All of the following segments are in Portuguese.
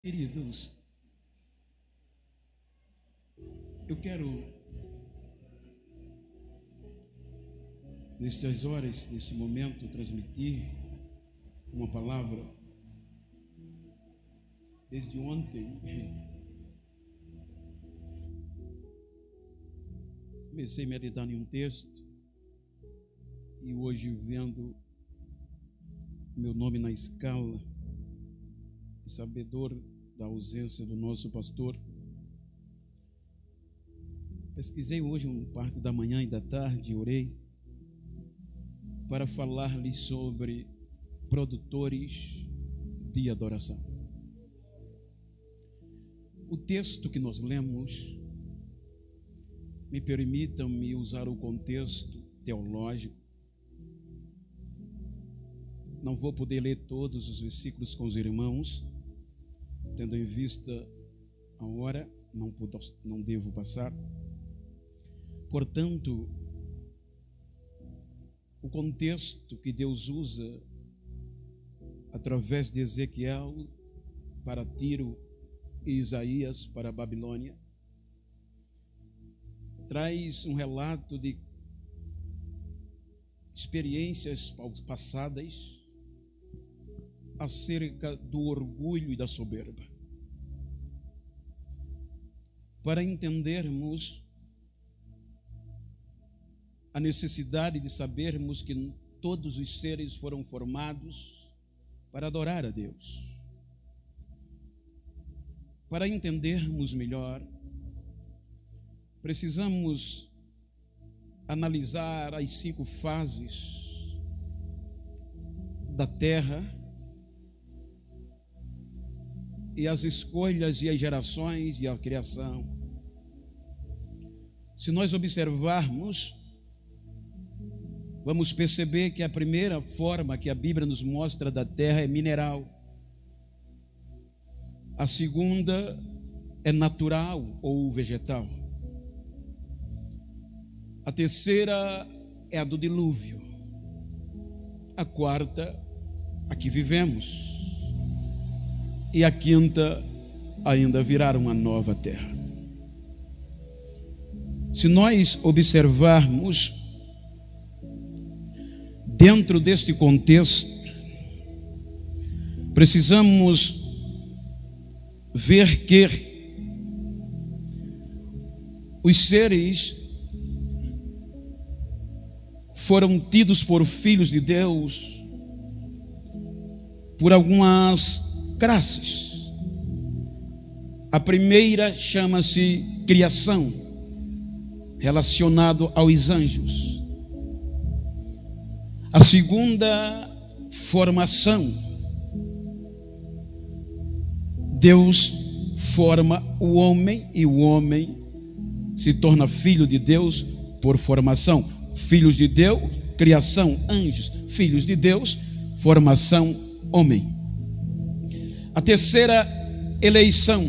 Queridos, eu quero, nestas horas, neste momento, transmitir uma palavra. Desde ontem, comecei a meditar em um texto e hoje, vendo meu nome na escala, sabedor da ausência do nosso pastor, pesquisei hoje parte da manhã e da tarde, orei para falar-lhes sobre produtores de adoração. O texto que nós lemos, me permitam-me usar o contexto teológico. Não vou poder ler todos os versículos com os irmãos, tendo em vista a hora, não devo passar. Portanto, o contexto que Deus usa através de Ezequiel para Tiro e Isaías para a Babilônia traz um relato de experiências passadas acerca do orgulho e da soberba. Para entendermos a necessidade de sabermos que todos os seres foram formados para adorar a Deus. Para entendermos melhor, precisamos analisar as 5 fases da terra e as escolhas e as gerações e a criação. Se nós observarmos, vamos perceber que a primeira forma que a Bíblia nos mostra da terra é mineral. A segunda é natural ou vegetal. A terceira é a do dilúvio. A quarta, a que vivemos. E a quinta ainda virá uma nova terra. Se nós observarmos dentro deste contexto, precisamos ver que os seres foram tidos por filhos de Deus por algumas classes. A primeira chama-se criação, relacionado aos anjos. A segunda, formação. Deus forma o homem e o homem se torna filho de Deus por formação. Filhos de Deus, criação, anjos. Filhos de Deus, formação, homem. A terceira, eleição.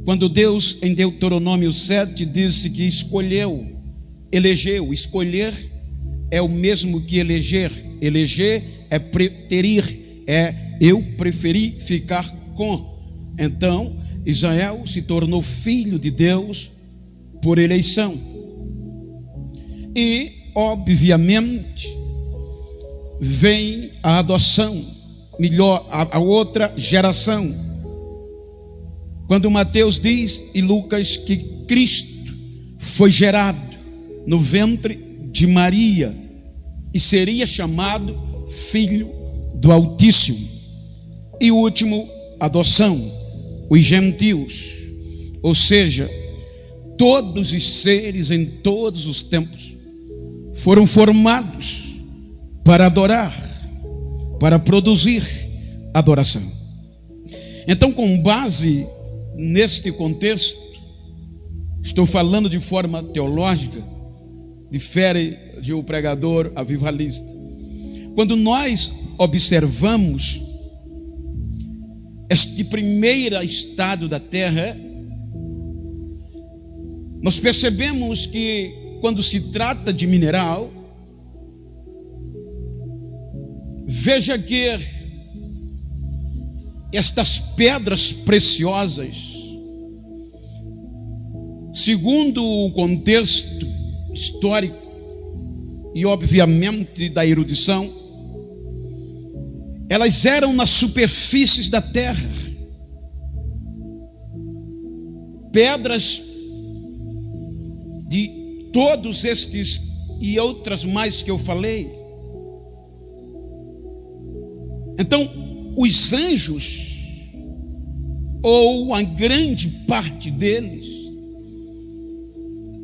Quando Deus, em Deuteronômio 7, disse que escolheu, elegeu. Escolher é o mesmo que eleger. Eleger é preterir, é eu preferi ficar com. Então, Israel se tornou filho de Deus por eleição. E, obviamente, vem a adoção. Melhor, a outra geração. Quando Mateus diz e Lucas que Cristo foi gerado no ventre de Maria e seria chamado Filho do Altíssimo. E o último, adoção, os gentios. Ou seja, todos os seres em todos os tempos foram formados para adorar, para produzir adoração. Então, com base neste contexto, estou falando de forma teológica, difere de um pregador avivalista. Quando nós observamos este primeiro estado da terra, nós percebemos que quando se trata de mineral, veja que estas pedras preciosas, segundo o contexto histórico e obviamente da erudição, elas eram nas superfícies da terra. Pedras de todos estes e outras mais que eu falei. Então, os anjos, ou a grande parte deles,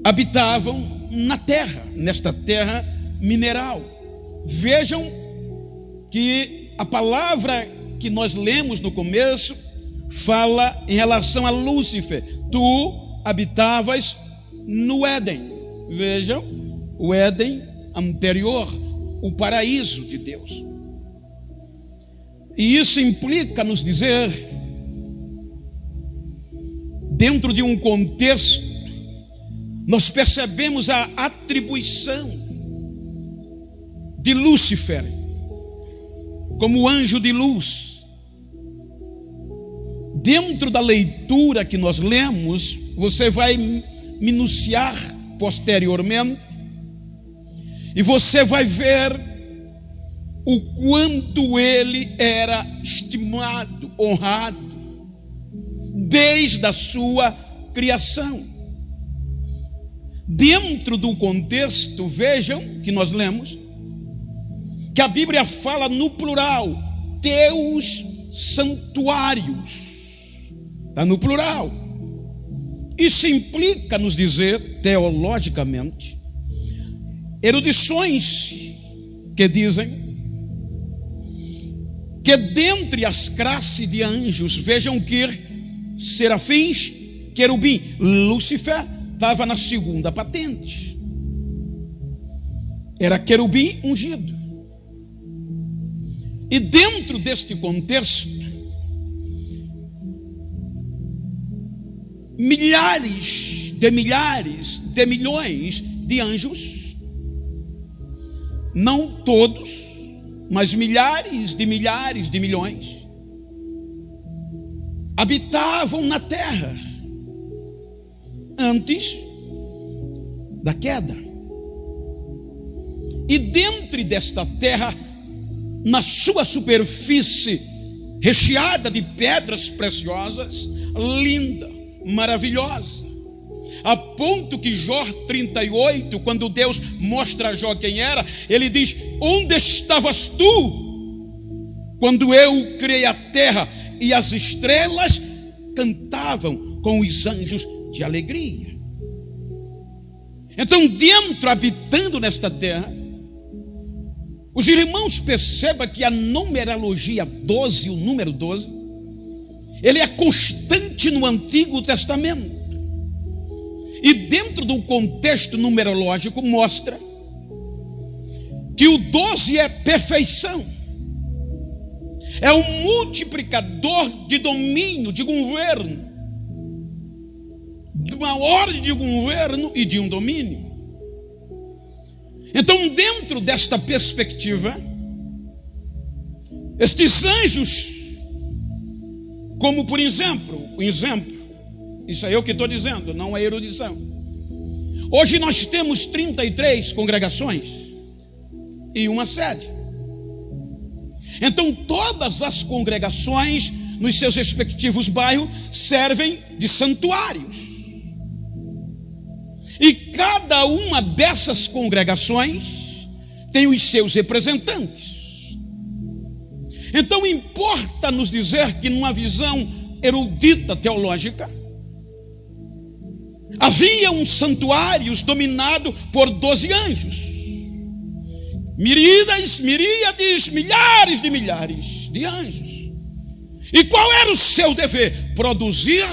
habitavam na terra, nesta terra mineral. Vejam que a palavra que nós lemos no começo fala em relação a Lúcifer. Tu habitavas no Éden. Vejam, o Éden anterior, o paraíso de Deus. E isso implica nos dizer, dentro de um contexto, nós percebemos a atribuição de Lúcifer como anjo de luz. Dentro da leitura que nós lemos, você vai minuciar posteriormente e você vai ver o quanto ele era estimado, honrado, desde a sua criação. Dentro do contexto, vejam que nós lemos, que a Bíblia fala no plural, teus santuários. Está no plural. Isso implica nos dizer, teologicamente, erudições que dizem que dentre as classes de anjos, vejam que serafins, querubim, Lúcifer estava na segunda patente. Era querubim ungido. E dentro deste contexto, milhares de milhões de anjos, não todos, mas milhares de milhões, habitavam na terra antes da queda. E dentro desta terra, na sua superfície recheada de pedras preciosas, linda, maravilhosa, a ponto que Jó 38, quando Deus mostra a Jó quem era, ele diz: onde estavas tu quando eu criei a terra e as estrelas cantavam com os anjos de alegria? Então, dentro, habitando nesta terra, os irmãos percebam que a numerologia 12, o número 12, ele é constante no Antigo Testamento. E dentro do contexto numerológico mostra que o 12 é perfeição. É um multiplicador de domínio, de governo, de uma ordem de governo e de um domínio. Então, dentro desta perspectiva, estes anjos, como por exemplo, isso é eu que estou dizendo, não é erudição. Hoje nós temos 33 congregações e uma sede. Então todas as congregações nos seus respectivos bairros servem de santuários. E cada uma dessas congregações tem os seus representantes. Então importa nos dizer que numa visão erudita teológica, havia um santuário dominado por 12 anjos, miríades, milhares de anjos. E qual era o seu dever? Produzir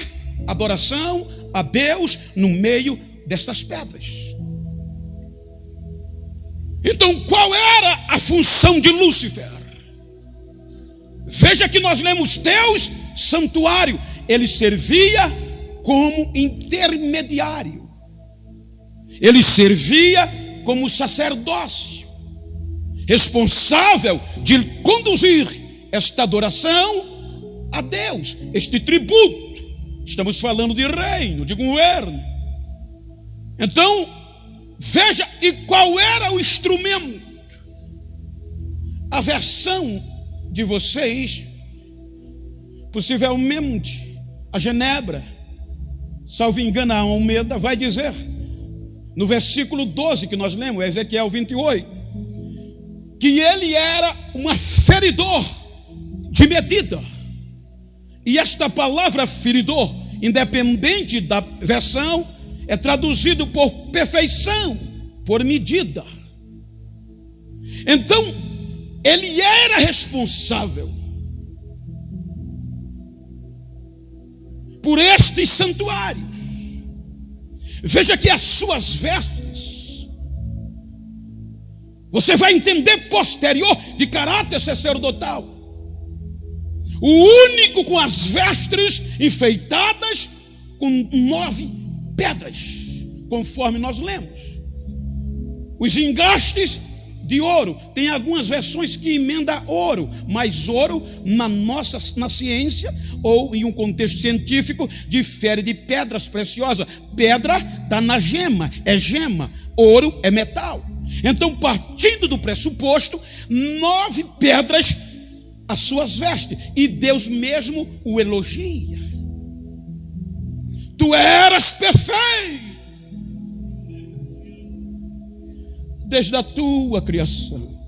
adoração a Deus no meio destas pedras. Então, qual era a função de Lúcifer? Veja que nós lemos Deus, santuário. Ele servia como intermediário. Ele servia como sacerdócio, responsável de conduzir esta adoração a Deus este tributo. Estamos falando de reino, de governo. Então, veja, e qual era o instrumento? A versão de vocês, possivelmente, a Genebra, salvo engano, a Almeida, vai dizer, no versículo 12 que nós lemos, Ezequiel 28, que ele era um aferidor de medida. E esta palavra feridor, independente da versão, é traduzido por perfeição, por medida. Então, ele era responsável por estes santuários. Veja que as suas vestes, você vai entender posterior, de caráter sacerdotal. O único com as vestes enfeitadas com 9 pedras, conforme nós lemos. Os engastes de ouro, tem algumas versões que emenda ouro, mas ouro na ciência ou em um contexto científico difere de pedras preciosas. Pedra está na gema, é gema, ouro é metal. Então, partindo do pressuposto, 9 pedras as suas vestes, e Deus mesmo o elogia. Tu eras perfeito desde a tua criação.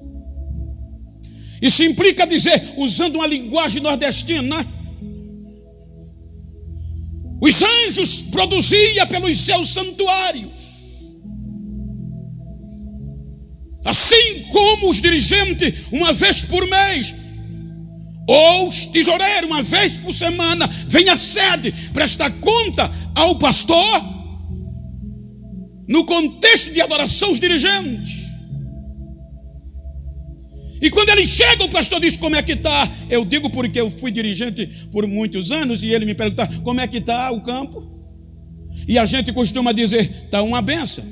Isso implica dizer, usando uma linguagem nordestina, os anjos produziam pelos seus santuários, assim como os dirigentes uma vez por mês, ou os tesoureiros uma vez por semana, vêm à sede prestar conta ao pastor. No contexto de adoração, os dirigentes. E quando ele chega, o pastor diz: como é que está? Eu digo porque eu fui dirigente por muitos anos, e ele me pergunta: como é que está o campo? E a gente costuma dizer: está uma benção.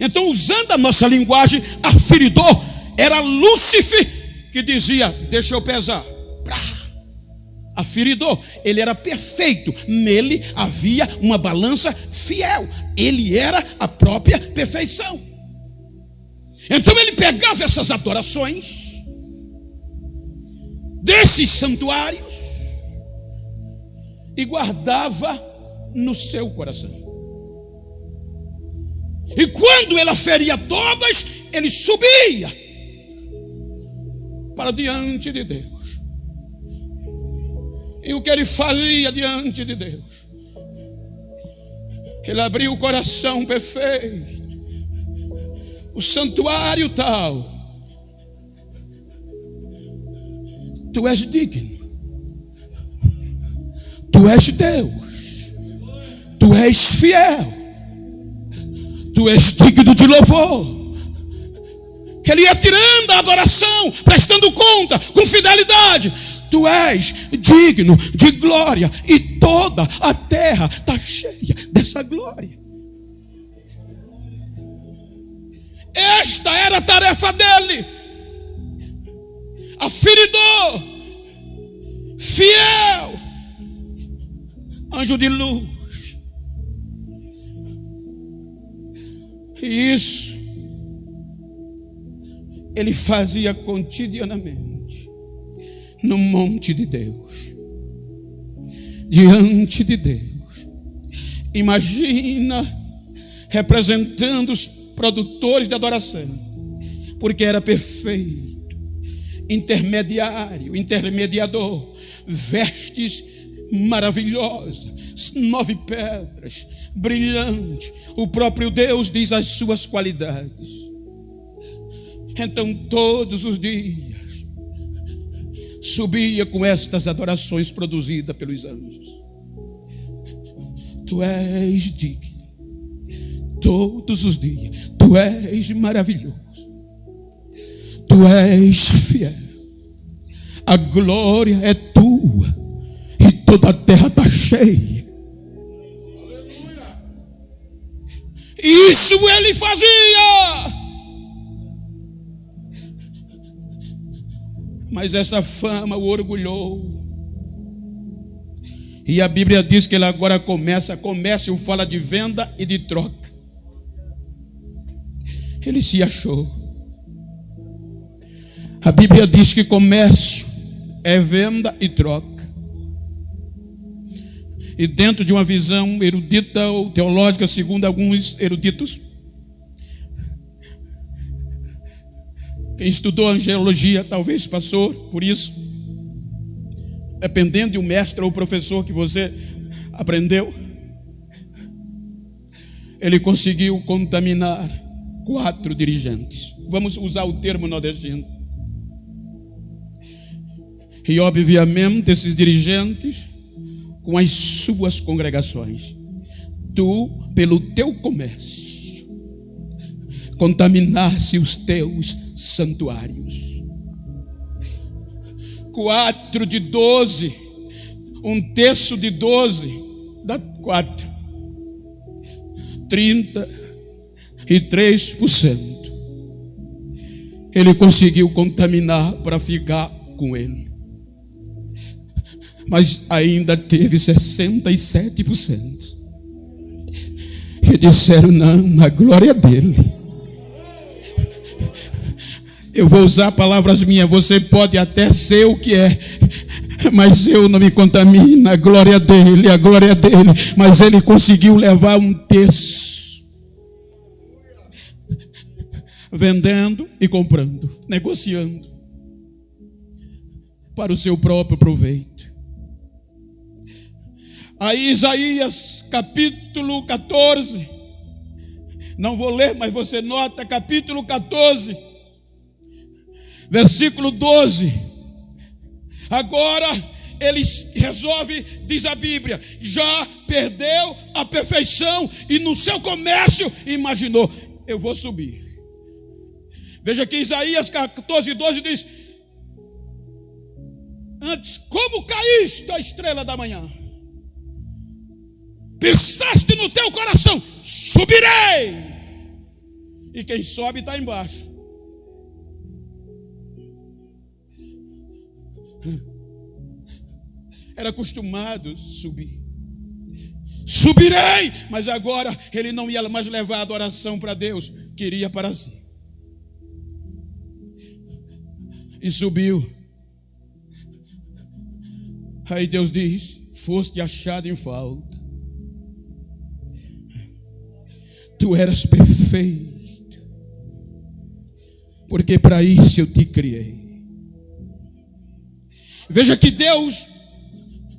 Então, usando a nossa linguagem, aferidor era Lúcifer que dizia: deixa eu pesar. Aferidor, ele era perfeito, nele havia uma balança fiel, ele era a própria perfeição. Então ele pegava essas adorações desses santuários e guardava no seu coração. E quando ele aferia todas, ele subia para diante de Deus. E o que ele fazia diante de Deus? Ele abria o coração perfeito, o santuário tal. Tu és digno, tu és Deus, tu és fiel, tu és digno de louvor. Ele ia tirando a adoração, prestando conta com fidelidade. Tu és digno de glória, e toda a terra está cheia dessa glória. Esta era a tarefa dele. Aferidor, fiel, anjo de luz. E isso ele fazia cotidianamente no monte de Deus, diante de Deus. Imagina representando os produtores de adoração, porque era perfeito, intermediador, vestes maravilhosas, 9 pedras brilhantes. O próprio Deus diz as suas qualidades. Então todos os dias subia com estas adorações produzidas pelos anjos. Tu és digno, todos os dias. Tu és maravilhoso, tu és fiel. A glória é tua, e toda a terra está cheia. Isso ele fazia. Mas essa fama o orgulhou. E a Bíblia diz que ele agora comércio fala de venda e de troca. Ele se achou. A Bíblia diz que comércio é venda e troca. E dentro de uma visão erudita ou teológica, segundo alguns eruditos, quem estudou angelologia talvez passou por isso, dependendo do mestre ou professor que você aprendeu, ele conseguiu contaminar 4 dirigentes. Vamos usar o termo nordestino. E obviamente esses dirigentes, com as suas congregações, tu, pelo teu comércio, contaminasse os teus santuários. 4 de 12, 1/3 de 12, dá 4, 33%. Ele conseguiu contaminar para ficar com ele. Mas ainda teve 67% que disseram não, a glória dele. Eu vou usar palavras minhas, você pode até ser o que é, mas eu não me contamino, a glória dele, a glória dele. Mas ele conseguiu levar 1/3, vendendo e comprando, negociando para o seu próprio proveito. Aí Isaías capítulo 14, não vou ler, mas você nota, capítulo 14, versículo 12. Agora ele resolve, diz a Bíblia, já perdeu a perfeição e no seu comércio imaginou, eu vou subir. Veja que Isaías 14, 12 diz: antes, como caíste a estrela da manhã, pensaste no teu coração, subirei. E quem sobe está embaixo. Era acostumado subir. Subirei, mas agora ele não ia mais levar a adoração para Deus, queria para si. E subiu. Aí Deus diz: foste achado em falta. Tu eras perfeito, porque para isso eu te criei. Veja que Deus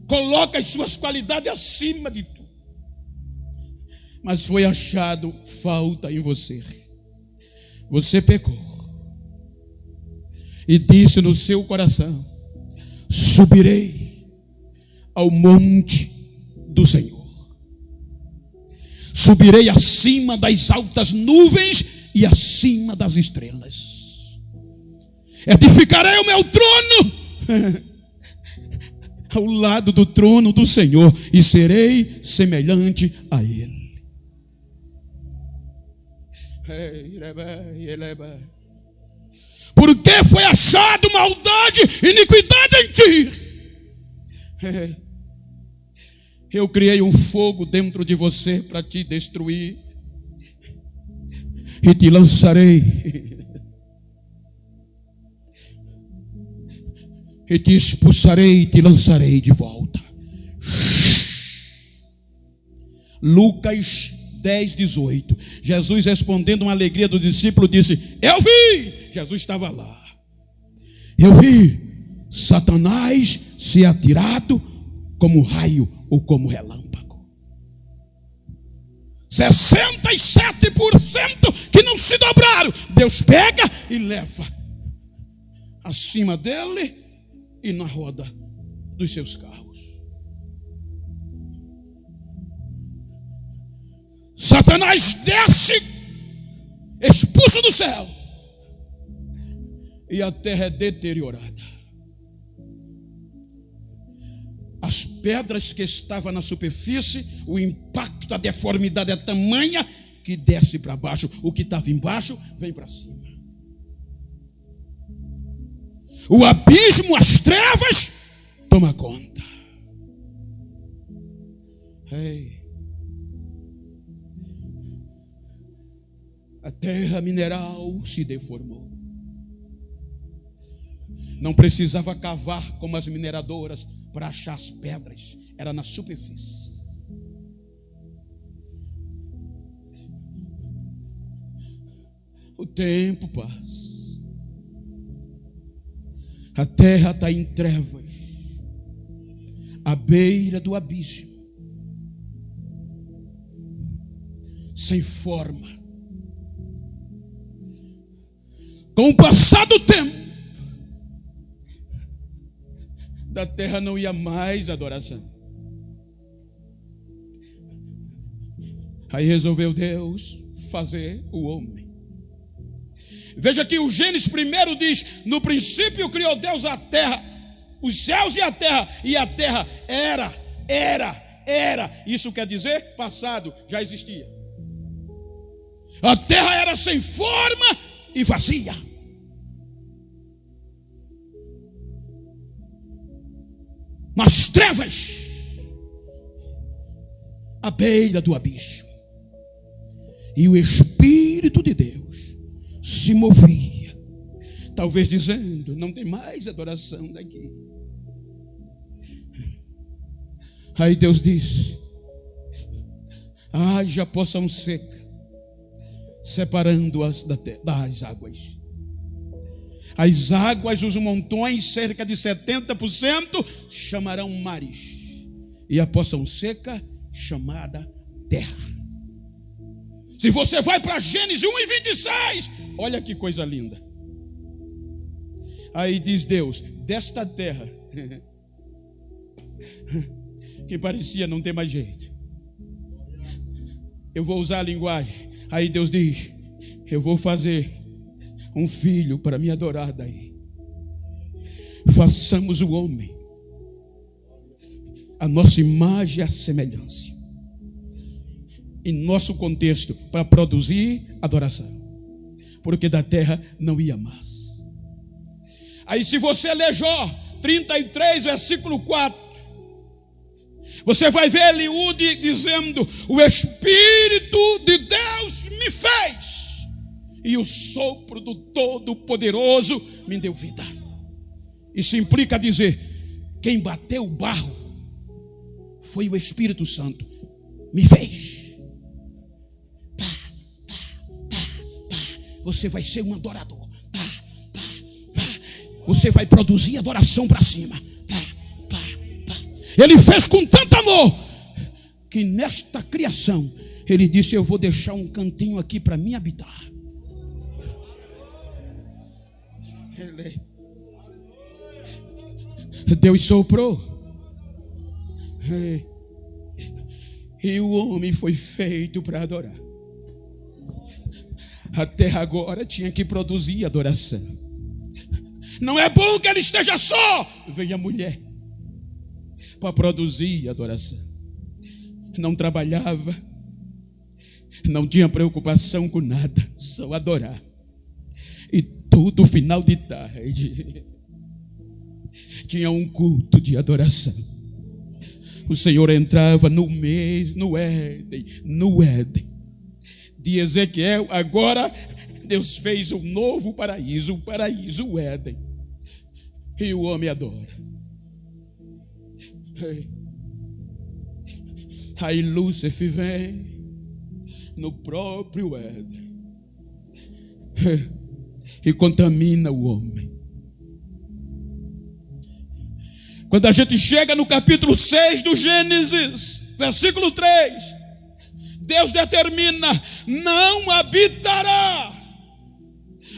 coloca as suas qualidades acima de tudo. Mas foi achado falta em você. Você pecou e disse no seu coração: subirei ao monte do Senhor. Subirei acima das altas nuvens e acima das estrelas. Edificarei o meu trono ao lado do trono do Senhor e serei semelhante a Ele. Porque foi achado maldade, iniquidade em ti. Eu criei um fogo dentro de você para te destruir e te lançarei e te expulsarei e te lançarei de volta. Lucas 10, 18. Jesus, respondendo uma alegria do discípulo, disse: eu vi. Jesus estava lá. Eu vi Satanás ser atirado como raio ou como relâmpago. 67% que não se dobraram, Deus pega e leva acima dele e na roda dos seus carros. Satanás desce, expulso do céu, e a terra é deteriorada. As pedras que estavam na superfície, o impacto, a deformidade é tamanha que desce para baixo. O que estava embaixo vem para cima. O abismo, as trevas, toma conta. Ei. A terra mineral se deformou. Não precisava cavar como as mineradoras para achar as pedras. Era na superfície. O tempo passa. A terra está em trevas, à beira do abismo, sem forma. Com o passar do tempo, da terra não ia mais adoração. Aí resolveu Deus fazer o homem. Veja que o Gênesis primeiro diz: no princípio criou Deus a terra, os céus e a terra era. Isso quer dizer passado, já existia. A terra era sem forma e vazia. Nas trevas, à beira do abismo. E o Espírito de Deus se movia, talvez dizendo: não tem mais adoração daqui. Aí Deus disse: haja poção seca, separando-as das águas. As águas, os montões, cerca de 70%, chamarão mares, e a poção seca chamada terra. Se você vai para Gênesis 1:26, olha que coisa linda. Aí diz Deus: desta terra que parecia não ter mais jeito, eu vou usar a linguagem. Aí Deus diz: eu vou fazer um filho para me adorar daí. Façamos o homem a nossa imagem e a semelhança, em nosso contexto, para produzir adoração, porque da terra não ia mais. Aí se você ler Jó 33, versículo 4, você vai ver Eliúde dizendo: o Espírito de Deus me fez, e o sopro do Todo-Poderoso me deu vida. Isso implica dizer: quem bateu o barro foi o Espírito Santo, me fez. Você vai ser um adorador. Você vai produzir adoração para cima. Ele fez com tanto amor que nesta criação Ele disse: eu vou deixar um cantinho aqui para mim habitar. Deus soprou, e o homem foi feito para adorar. A terra agora tinha que produzir adoração. Não é bom que ele esteja só. Vem a mulher para produzir adoração. Não trabalhava, não tinha preocupação com nada, só adorar. E todo final de tarde tinha um culto de adoração. O Senhor entrava no Éden de Ezequiel. Agora Deus fez um novo paraíso, o Éden, e o homem adora. Aí Lúcifer vem no próprio Éden e contamina o homem. Quando a gente chega no capítulo 6 do Gênesis, versículo 3, Deus determina: não habitará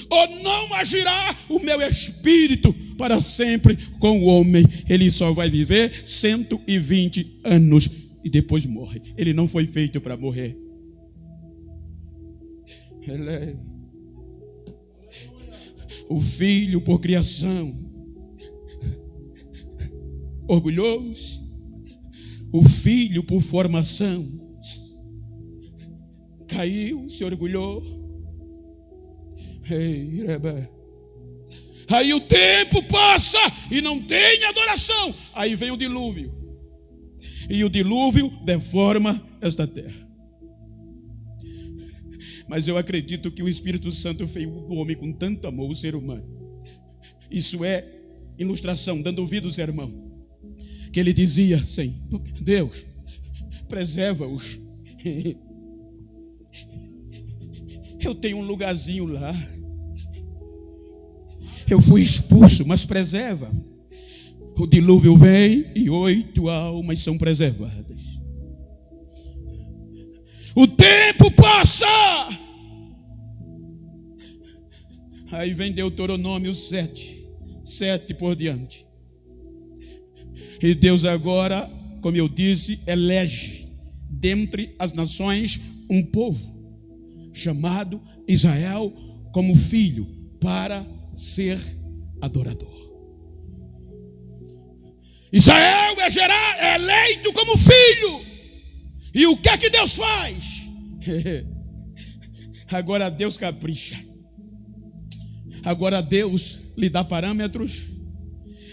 ou não agirá o meu Espírito para sempre com o homem. Ele só vai viver 120 anos e depois morre. Ele não foi feito para morrer. Ele é o filho por criação, orgulhoso. O filho por formação caiu, se orgulhou. Aí o tempo passa e não tem adoração. Aí vem o dilúvio. e o dilúvio deforma esta terra. Mas eu acredito que o Espírito Santo fez o homem com tanto amor, o ser humano. Isso é ilustração, dando ouvido ao sermão, que ele dizia assim: Deus, preserva-os. Eu tenho um lugarzinho lá, eu fui expulso, mas preserva. O dilúvio vem e 8 almas são preservadas. O tempo passa. Aí vem Deuteronômio 7 por diante. E Deus agora, como eu disse, elege dentre as nações um povo chamado Israel como filho para ser adorador. Israel é eleito como filho. E o que é que Deus faz? Agora Deus capricha. Agora Deus lhe dá parâmetros.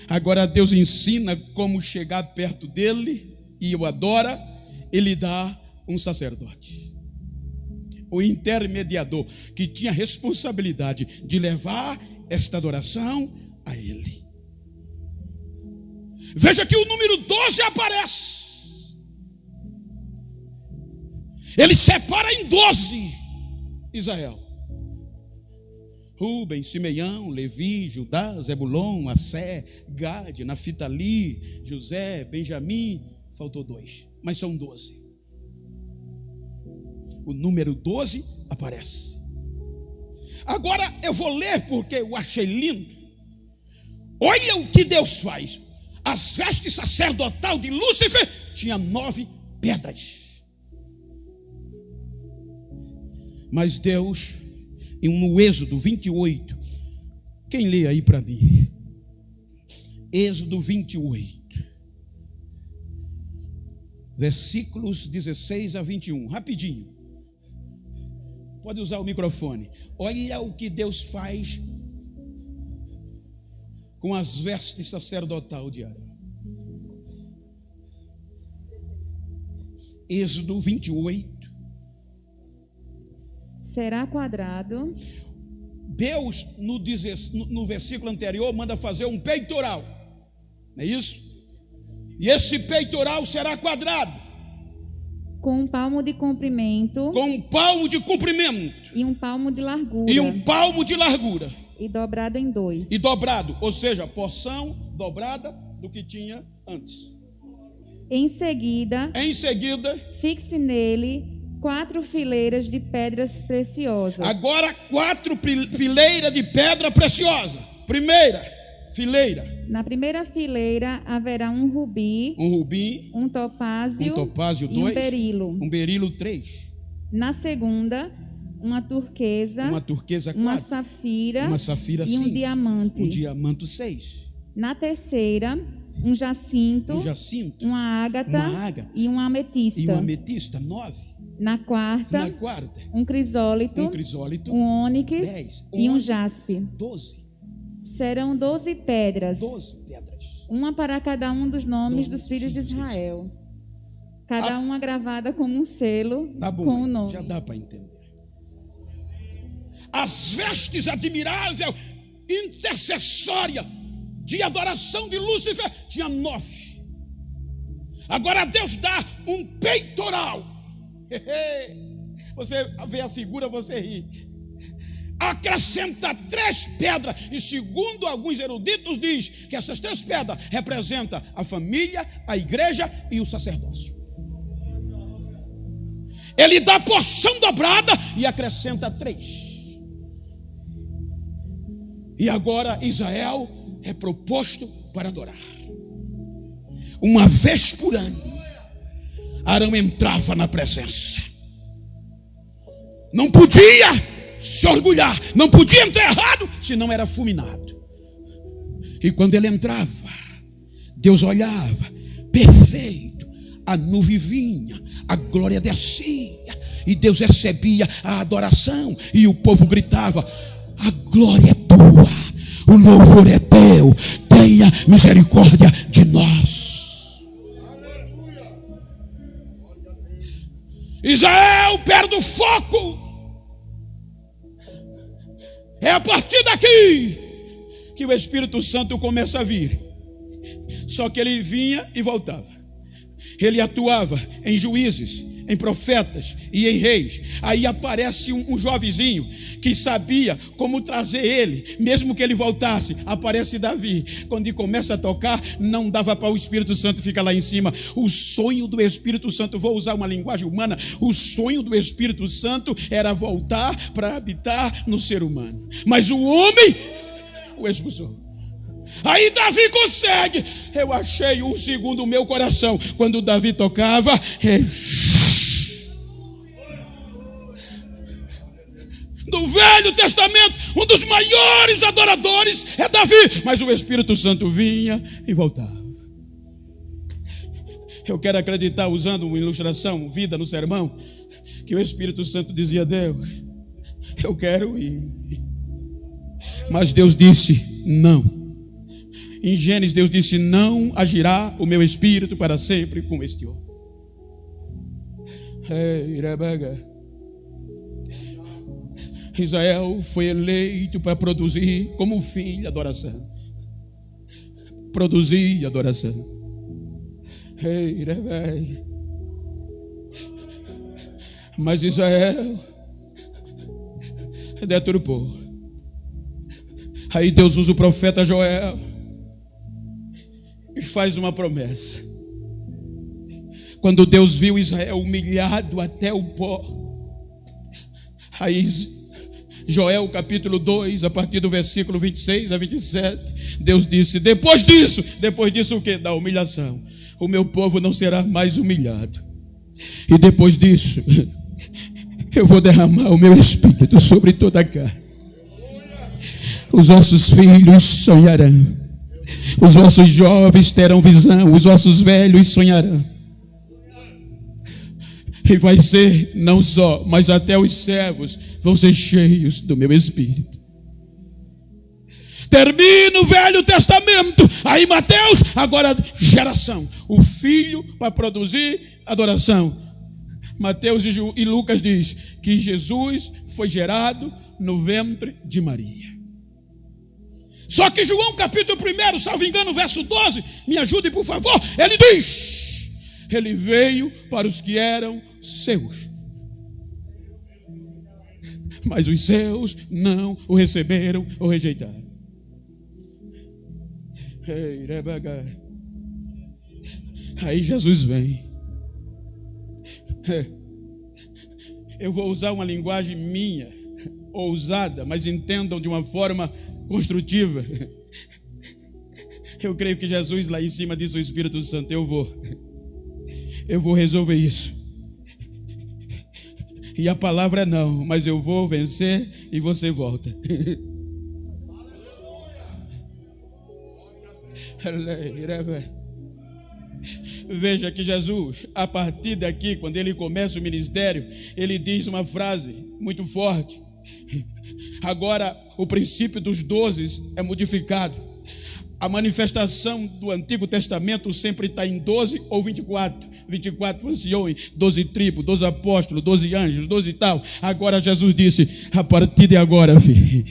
Agora Deus ensina como chegar perto dele e o adora. Ele dá um sacerdote, o intermediador, que tinha responsabilidade de levar esta adoração a ele. Veja que o número 12 aparece. Ele separa em 12 Israel: Rubem, Simeão, Levi, Judá, Zebulon, Assé, Gade, Naftali, José, Benjamim. Faltou 2, mas são 12. O número 12 aparece. Agora eu vou ler porque eu achei lindo. Olha o que Deus faz. As vestes sacerdotal de Lúcifer tinha 9 pedras. Mas Deus, no Êxodo 28, quem lê aí para mim? Êxodo 28, versículos 16 a 21, rapidinho. Pode usar o microfone. Olha o que Deus faz com as vestes sacerdotal de Arão. Êxodo 28. Será quadrado. Deus, no versículo anterior, manda fazer um peitoral. Não é isso? E esse peitoral será quadrado. Com um palmo de comprimento. Com um palmo de comprimento. E um palmo de largura. E um palmo de largura. E dobrado em 2. E dobrado, ou seja, porção dobrada do que tinha antes. Em seguida, fixe nele 4 fileiras de pedras preciosas. Agora 4 fileiras de pedra preciosa. Primeira fileira. Na primeira fileira haverá um rubi, um topázio, 2, e um berilo 3. Na segunda, uma turquesa 4, uma safira 5 e um diamante 6. Na terceira, um jacinto, uma ágata e um ametista 9. Na quarta, um crisólito, um ônix 10, e um jaspe 12. Serão 12 pedras, 12 pedras, uma para cada um dos nomes dos filhos de Israel, cada uma gravada como um selo com o nome. Já dá para entender. As vestes admirável, intercessória de adoração de Lúcifer tinha 9. Agora Deus dá um peitoral. Você vê a figura, você ri. Acrescenta 3 pedras. E segundo alguns eruditos diz que essas 3 pedras representam a família, a igreja e o sacerdócio. Ele dá porção dobrada e acrescenta 3. E agora Israel é proposto para adorar. Uma vez por ano Arão entrava na presença. Não podia se orgulhar, não podia entrar errado, senão era fulminado. E quando ele entrava, Deus olhava, perfeito, a nuvem vinha, a glória descia, e Deus recebia a adoração, e o povo gritava: a glória é tua, o louvor é teu, tenha misericórdia de nós. Israel perde o foco. É a partir daqui que o Espírito Santo começa a vir. Só que ele vinha e voltava. Ele atuava em juízes, em profetas e em reis. Aí aparece um jovenzinho que sabia como trazer ele, mesmo que ele voltasse. Aparece Davi. Quando ele começa a tocar, não dava para o Espírito Santo ficar lá em cima. O sonho do Espírito Santo, vou usar uma linguagem humana, o sonho do Espírito Santo era voltar para habitar no ser humano. Mas o homem o expulsou. Aí Davi consegue. Eu achei um segundo o meu coração. Quando Davi tocava, do Velho Testamento, um dos maiores adoradores é Davi. Mas o Espírito Santo vinha e voltava. Eu quero acreditar, usando uma ilustração, vida no sermão, que o Espírito Santo dizia: Deus, eu quero ir. Mas Deus disse não. Em Gênesis, Deus disse: não agirá o meu espírito para sempre com este homem. Israel foi eleito para produzir como filho adoração. Produzir adoração. Mas Israel deturpou. Aí Deus usa o profeta Joel e faz uma promessa. Quando Deus viu Israel humilhado até o pó, aí Joel capítulo 2, a partir do versículo 26 a 27, Deus disse: depois disso o que? Da humilhação, o meu povo não será mais humilhado. E depois disso, eu vou derramar o meu espírito sobre toda a carne. Os vossos filhos sonharão, os vossos jovens terão visão, os vossos velhos sonharão. E vai ser não só, mas até os servos vão ser cheios do meu espírito. Termina o Velho Testamento. Aí Mateus, agora geração. O filho para produzir adoração. Mateus e Lucas diz que Jesus foi gerado no ventre de Maria. Só que João capítulo 1, salvo engano, verso 12, me ajude por favor, ele diz: ele veio para os que eram seus, mas os seus não o receberam ou rejeitaram. Aí Jesus vem. Eu vou usar uma linguagem minha, ousada, mas entendam de uma forma construtiva. Eu creio que Jesus lá em cima disse ao Espírito Santo: eu vou resolver isso. E a palavra é não, mas eu vou vencer e você volta. Veja que Jesus, a partir daqui, quando ele começa o ministério, ele diz uma frase muito forte. Agora o princípio dos 12 é modificado. A manifestação do Antigo Testamento sempre está em 12 ou 24. 24 anciões, 12 tribos, 12 apóstolos, 12 anjos, 12 e tal. Agora Jesus disse: a partir de agora, filho,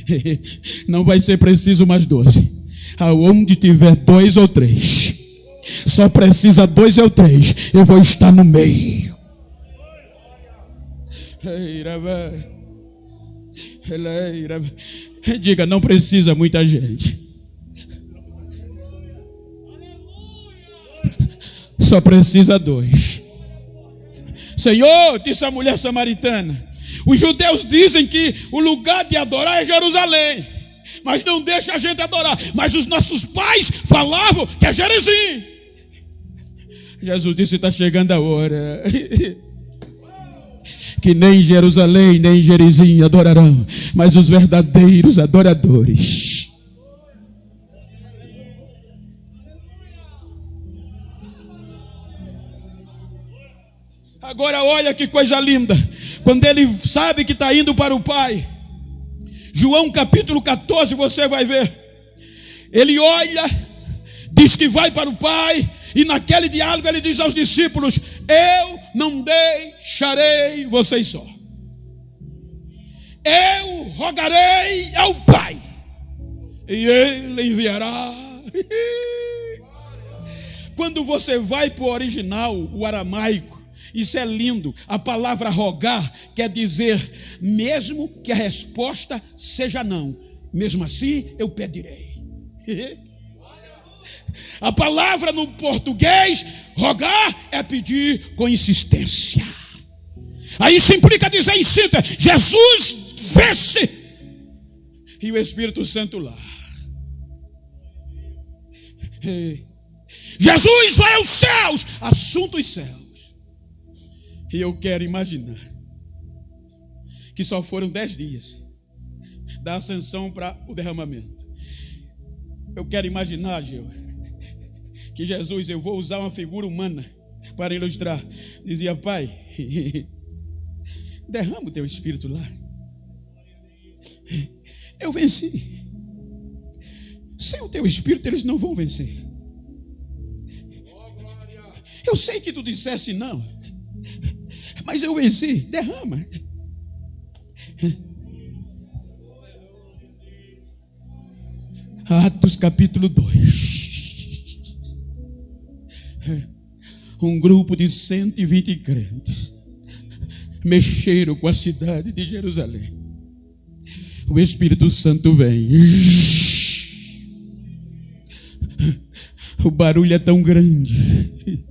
não vai ser preciso mais 12. Aonde tiver 2 ou 3, só precisa 2 ou 3, eu vou estar no meio. Diga: não precisa muita gente, só precisa 2. Senhor, disse a mulher samaritana, os judeus dizem que o lugar de adorar é Jerusalém, mas não deixa a gente adorar. Mas os nossos pais falavam que é Gerizim. Jesus disse: está chegando a hora que nem Jerusalém nem Gerizim adorarão, mas os verdadeiros adoradores. Agora olha que coisa linda. Quando ele sabe que está indo para o Pai, João capítulo 14, você vai ver. Ele olha, diz que vai para o Pai, e naquele diálogo ele diz aos discípulos: eu não deixarei vocês só. Eu rogarei ao Pai, e Ele enviará. Quando você vai para o original, o aramaico, isso é lindo. A palavra rogar quer dizer, mesmo que a resposta seja não, mesmo assim eu pedirei. A palavra no português, rogar, é pedir com insistência. Aí isso implica dizer em síntese: Jesus desce e o Espírito Santo lá. Jesus vai aos céus, assunto os céus. E eu quero imaginar que só foram 10 dias da ascensão para o derramamento. Eu quero imaginar, Gil, que Jesus, eu vou usar uma figura humana para ilustrar, dizia: Pai, derrama o teu Espírito lá. Eu venci. Sem o teu Espírito eles não vão vencer. Eu sei que tu dissesse não, mas eu venci. Derrama. Atos capítulo 2. Um grupo de 120 crentes mexeram com a cidade de Jerusalém. O Espírito Santo vem. O barulho é tão grande.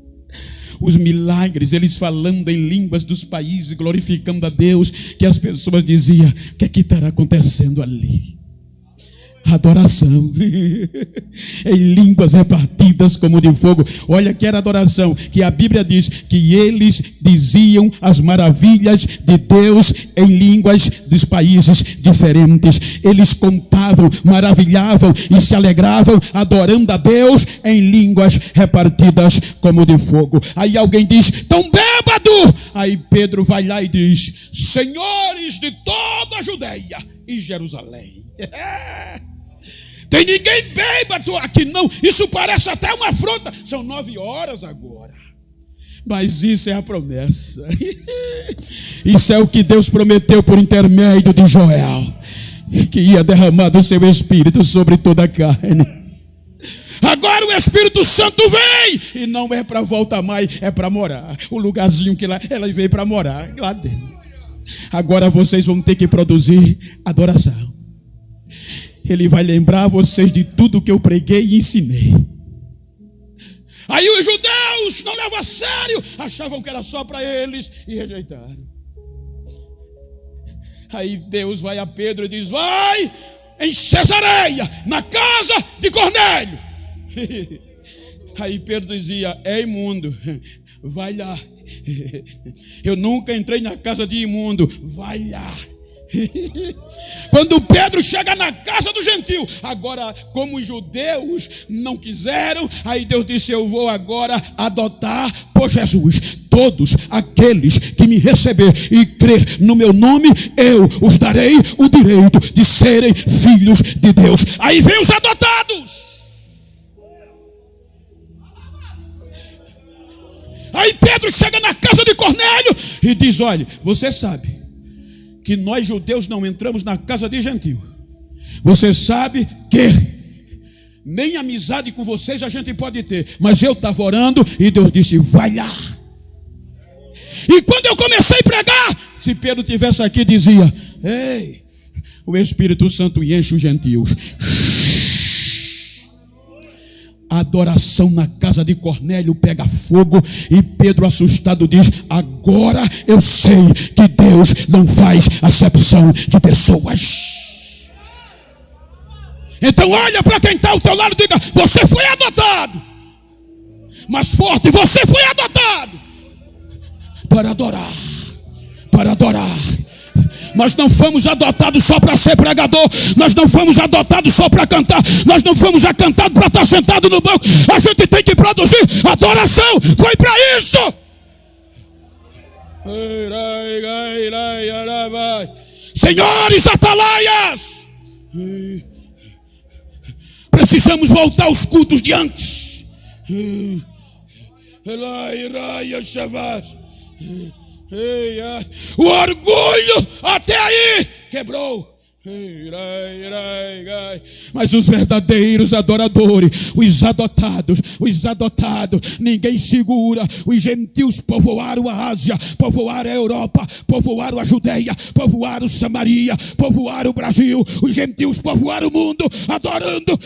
Os milagres, eles falando em línguas dos países, glorificando a Deus, que as pessoas diziam: o que é que estará acontecendo ali? Adoração em línguas repartidas como de fogo. Olha que era adoração, que a Bíblia diz que eles diziam as maravilhas de Deus em línguas dos países diferentes. Eles contavam, maravilhavam e se alegravam, adorando a Deus em línguas repartidas como de fogo. Aí alguém diz: tão bêbado. Aí Pedro vai lá e diz: senhores de toda a Judeia e Jerusalém. Tem ninguém bêbado aqui não. Isso parece até uma afronta. São 9 horas agora. Mas isso é a promessa. Isso é o que Deus prometeu por intermédio de Joel, que ia derramar do seu Espírito sobre toda a carne. Agora o Espírito Santo vem. E não é para voltar mais, é para morar. O lugarzinho que lá, ela veio para morar, lá dentro. Agora vocês vão ter que produzir adoração. Ele vai lembrar vocês de tudo que eu preguei e ensinei. Aí os judeus não levam a sério, achavam que era só para eles e rejeitaram. Aí Deus vai a Pedro e diz: vai em Cesareia, na casa de Cornélio. Aí Pedro dizia: é imundo, vai lá. Eu nunca entrei na casa de imundo, vai lá. Quando Pedro chega na casa do gentio, agora como os judeus não quiseram, aí Deus disse: eu vou agora adotar por Jesus todos aqueles que me receber e crer no meu nome, eu os darei o direito de serem filhos de Deus. Aí vem os adotados. Aí Pedro chega na casa de Cornélio e diz: olha, você sabe que nós judeus não entramos na casa de gentio. Você sabe que nem amizade com vocês a gente pode ter, mas eu estava orando e Deus disse: vai lá. E quando eu comecei a pregar, se Pedro tivesse aqui, dizia: ei, o Espírito Santo enche os gentios. A adoração na casa de Cornélio pega fogo e Pedro, assustado, diz: agora eu sei que Deus não faz acepção de pessoas. Então olha para quem está ao teu lado e diga: você foi adotado. Mais forte: você foi adotado para adorar. Para adorar. Nós não fomos adotados só para ser pregador. Nós não fomos adotados só para cantar. Nós não fomos acantados para estar sentado no banco. A gente tem que produzir adoração. Foi para isso. Senhores atalaias, precisamos voltar aos cultos de antes. O orgulho até aí quebrou. Mas os verdadeiros adoradores, os adotados, ninguém segura. Os gentios povoaram a Ásia, povoaram a Europa, povoaram a Judeia, povoaram Samaria, povoaram o Brasil. Os gentios povoaram o mundo, adorando.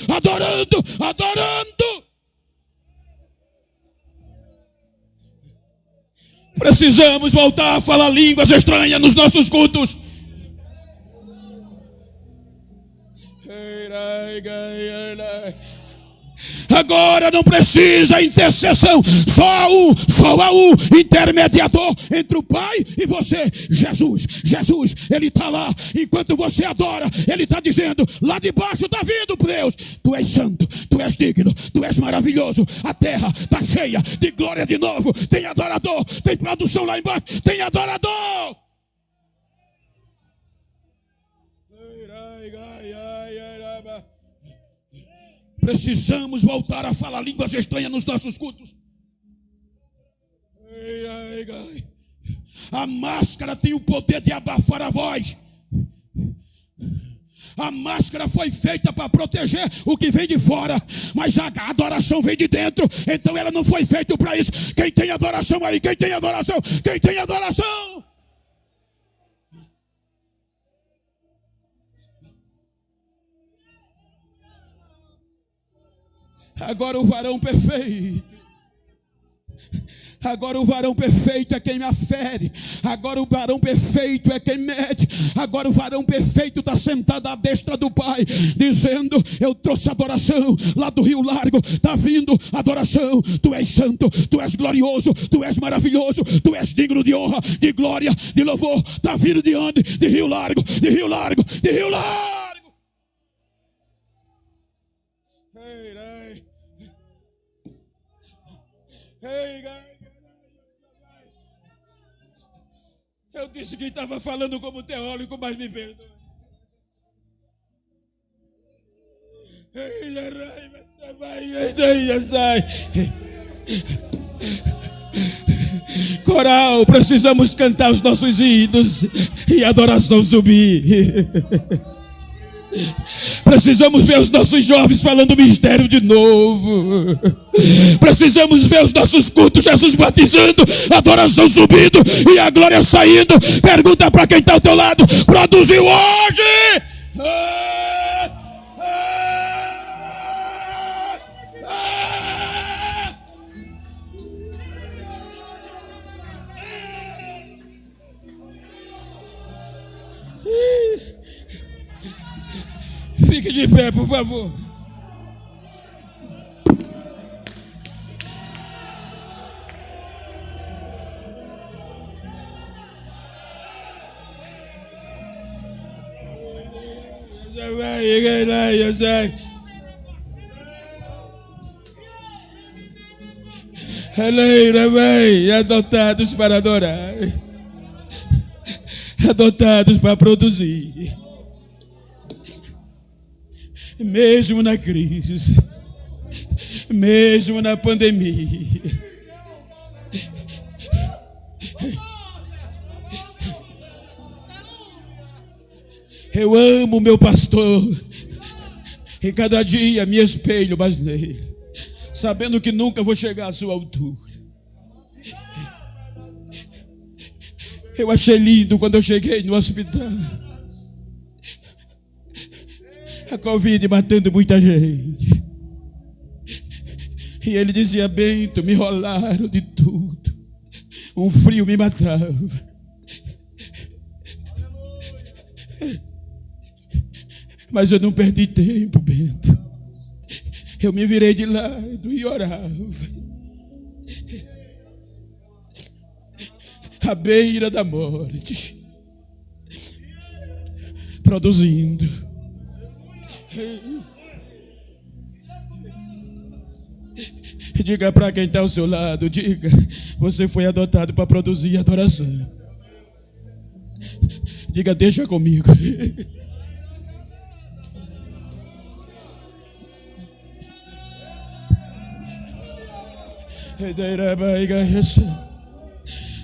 Precisamos voltar a falar línguas estranhas nos nossos cultos. Agora não precisa intercessão, só há um intermediador entre o Pai e você, Jesus, Ele está lá. Enquanto você adora, Ele está dizendo, lá debaixo está vindo, Deus, Tu és santo, Tu és digno, Tu és maravilhoso. A terra está cheia de glória de novo. Tem adorador, tem produção lá embaixo, tem adorador. Precisamos voltar a falar línguas estranhas nos nossos cultos. A máscara tem o poder de abafar a voz. A máscara foi feita para proteger o que vem de fora, mas a adoração vem de dentro. Então ela não foi feita para isso. Quem tem adoração aí? Quem tem adoração? Quem tem adoração? Agora o varão perfeito. Agora o varão perfeito é quem me afere. Agora o varão perfeito é quem mede. Agora o varão perfeito está sentado à destra do Pai, dizendo, eu trouxe adoração. Lá do Rio Largo está vindo adoração. Tu és santo, Tu és glorioso, Tu és maravilhoso, Tu és digno de honra, de glória, de louvor. Está vindo de onde? De Rio Largo, de Rio Largo, de Rio Largo. Eu disse que estava falando como teólogo, mas me perdoe. Coral, precisamos cantar os nossos hinos e a adoração subir. Precisamos ver os nossos jovens falando mistério de novo. Precisamos ver os nossos cultos, Jesus batizando, a adoração subindo e a glória saindo. Pergunta para quem está ao teu lado, produziu hoje? Fique de pé, por favor. Adotados para adorar, adotados para produzir. Mesmo na crise, mesmo na pandemia, eu amo meu pastor e cada dia me espelho mais nele, sabendo que nunca vou chegar à sua altura. Eu achei lindo quando eu cheguei no hospital, a Covid matando muita gente, e ele dizia, Bento, me enrolaram de tudo, um frio me matava, mas eu não perdi tempo, Bento. Eu me virei de lado e orava, à beira da morte, produzindo. Diga para quem está ao seu lado, diga, você foi adotado para produzir adoração. Diga, deixa comigo.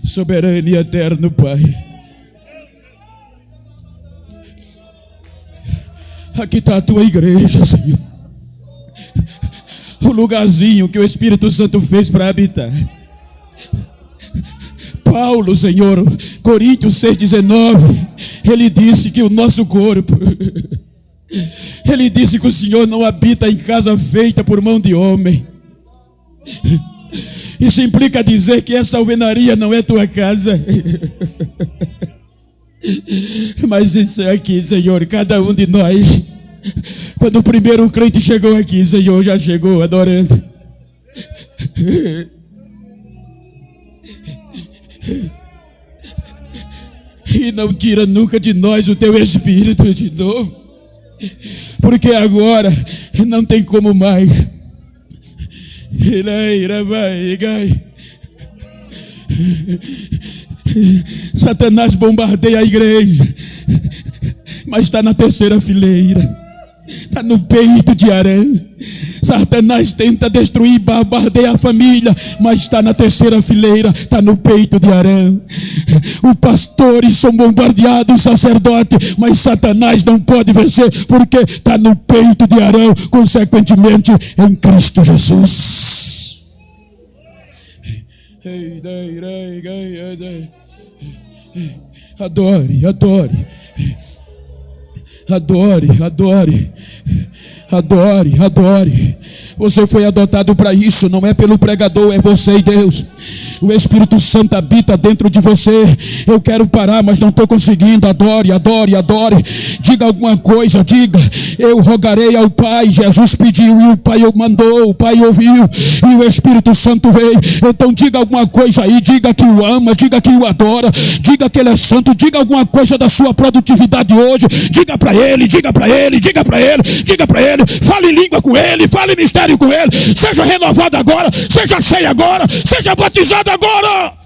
Soberano e eterno Pai, aqui está a tua igreja, Senhor, o lugarzinho que o Espírito Santo fez para habitar. Paulo, Senhor, Coríntios 6,19, ele disse que o nosso corpo, ele disse que o Senhor não habita em casa feita por mão de homem. Isso implica dizer que essa alvenaria não é tua casa. Mas isso é aqui, Senhor, cada um de nós, quando o primeiro crente chegou aqui, Senhor, já chegou adorando. E não tira nunca de nós o teu Espírito de novo, porque agora não tem como mais. Satanás bombardeia a igreja, mas está na terceira fileira, está no peito de Arão. Satanás tenta destruir, bombardear a família, mas está na terceira fileira, está no peito de Arão. Os pastores são bombardeados, o sacerdote, mas Satanás não pode vencer, porque está no peito de Arão, consequentemente em Cristo Jesus. Adore, adore. Adore, adore, adore, adore. Você foi adotado para isso, não é pelo pregador, é você e Deus. O Espírito Santo habita dentro de você. Eu quero parar, mas não estou conseguindo. Adore, adore, adore. Diga alguma coisa, diga: eu rogarei ao Pai. Jesus pediu e o Pai mandou, o Pai ouviu e o Espírito Santo veio. Então diga alguma coisa aí, diga que o ama, diga que o adora, diga que ele é santo, diga alguma coisa da sua produtividade hoje. Diga para ele, diga para ele, diga para ele, diga para ele. Fale em língua com ele, fale em mistério com ele. Seja renovado agora, seja cheio agora, seja batizado agora.